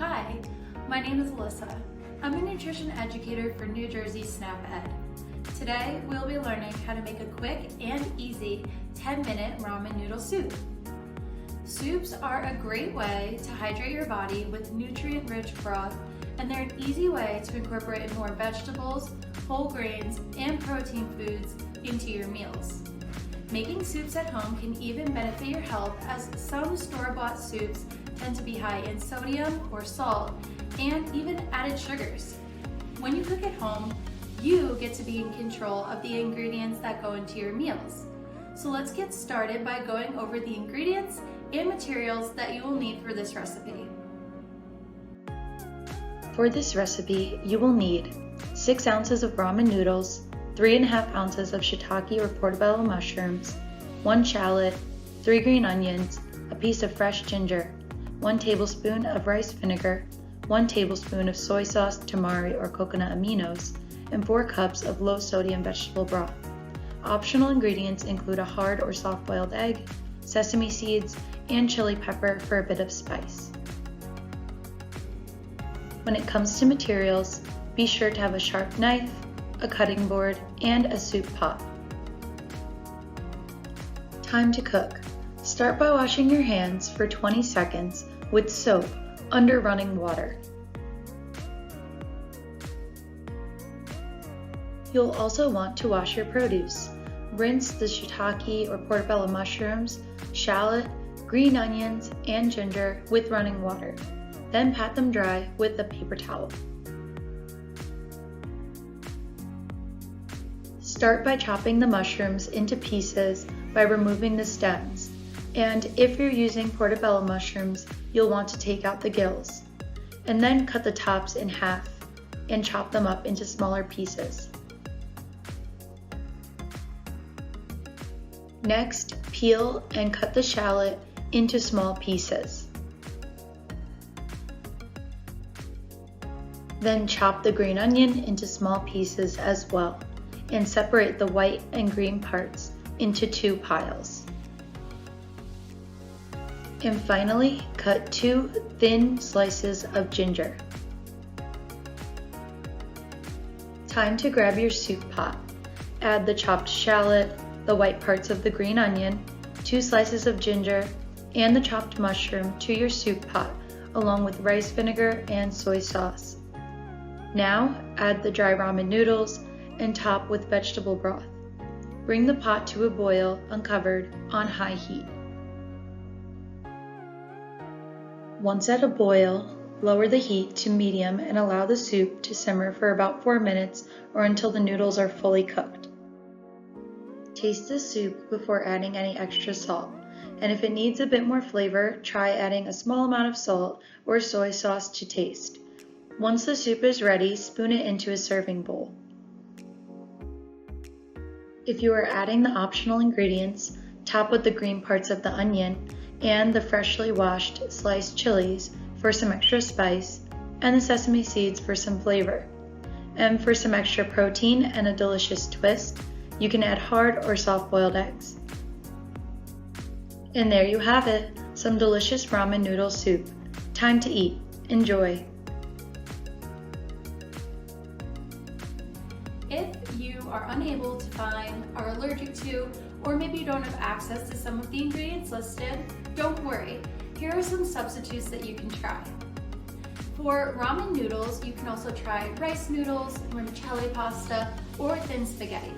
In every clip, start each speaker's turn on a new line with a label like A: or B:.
A: Hi, my name is Alyssa. I'm a nutrition educator for New Jersey SNAP Ed. Today, we'll be learning how to make a quick and easy 10-minute ramen noodle soup. Soups are a great way to hydrate your body with nutrient-rich broth, and they're an easy way to incorporate more vegetables, whole grains, and protein foods into your meals. Making soups at home can even benefit your health, as some store-bought soups tend to be high in sodium or salt and even added sugars. When you cook at home, you get to be in control of the ingredients that go into your meals. So let's get started by going over the ingredients and materials that you will need for this recipe.
B: For this recipe, you will need 6 ounces of ramen noodles, 3.5 ounces of shiitake or portobello mushrooms, 1 shallot, 3 green onions, a piece of fresh ginger, 1 tablespoon of rice vinegar, 1 tablespoon of soy sauce, tamari or coconut aminos, and 4 cups of low-sodium vegetable broth. Optional ingredients include a hard or soft-boiled egg, sesame seeds, and chili pepper for a bit of spice. When it comes to materials, be sure to have a sharp knife, a cutting board, and a soup pot. Time to cook. Start by washing your hands for 20 seconds with soap under running water. You'll also want to wash your produce. Rinse the shiitake or portobello mushrooms, shallot, green onions, and ginger with running water. Then pat them dry with a paper towel. Start by chopping the mushrooms into pieces by removing the stems, and if you're using portobello mushrooms, you'll want to take out the gills, and then cut the tops in half and chop them up into smaller pieces. Next, peel and cut the shallot into small pieces. Then chop the green onion into small pieces as well, and separate the white and green parts into 2 piles. And finally, cut 2 thin slices of ginger. Time to grab your soup pot. Add the chopped shallot, the white parts of the green onion, 2 slices of ginger, and the chopped mushroom to your soup pot, along with rice vinegar and soy sauce. Now, add the dry ramen noodles and top with vegetable broth. Bring the pot to a boil uncovered on high heat. Once at a boil, lower the heat to medium and allow the soup to simmer for about 4 minutes or until the noodles are fully cooked. Taste the soup before adding any extra salt, and if it needs a bit more flavor, try adding a small amount of salt or soy sauce to taste. Once the soup is ready, spoon it into a serving bowl. If you are adding the optional ingredients, top with the green parts of the onion and the freshly washed sliced chilies for some extra spice, and the sesame seeds for some flavor. And for some extra protein and a delicious twist, you can add hard or soft-boiled eggs. And there you have it, some delicious ramen noodle soup. Time to eat. Enjoy.
A: If you are unable to find, are allergic to, or maybe you don't have access to some of the ingredients listed, don't worry. Here are some substitutes that you can try. For ramen noodles, you can also try rice noodles, vermicelli pasta, or thin spaghetti.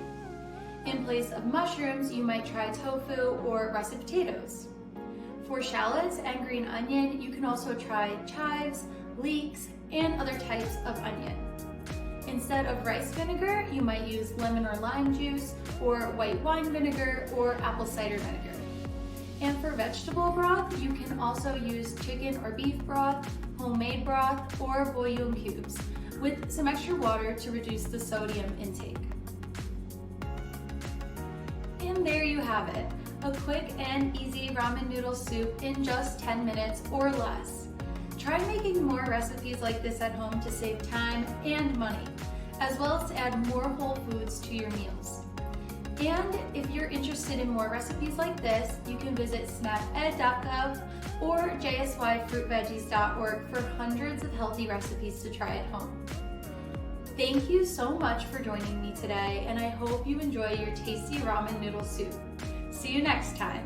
A: In place of mushrooms, you might try tofu or russet potatoes. For shallots and green onion, you can also try chives, leeks, and other types of onion. Instead of rice vinegar, you might use lemon or lime juice, or white wine vinegar, or apple cider vinegar. And for vegetable broth, you can also use chicken or beef broth, homemade broth, or bouillon cubes, with some extra water to reduce the sodium intake. And there you have it, a quick and easy ramen noodle soup in just 10 minutes or less. Try making more recipes like this at home to save time and money, as well as to add more whole foods to your meals. And if you're interested in more recipes like this, you can visit snaped.gov or jsyfruitveggies.org for hundreds of healthy recipes to try at home. Thank you so much for joining me today, and I hope you enjoy your tasty ramen noodle soup. See you next time.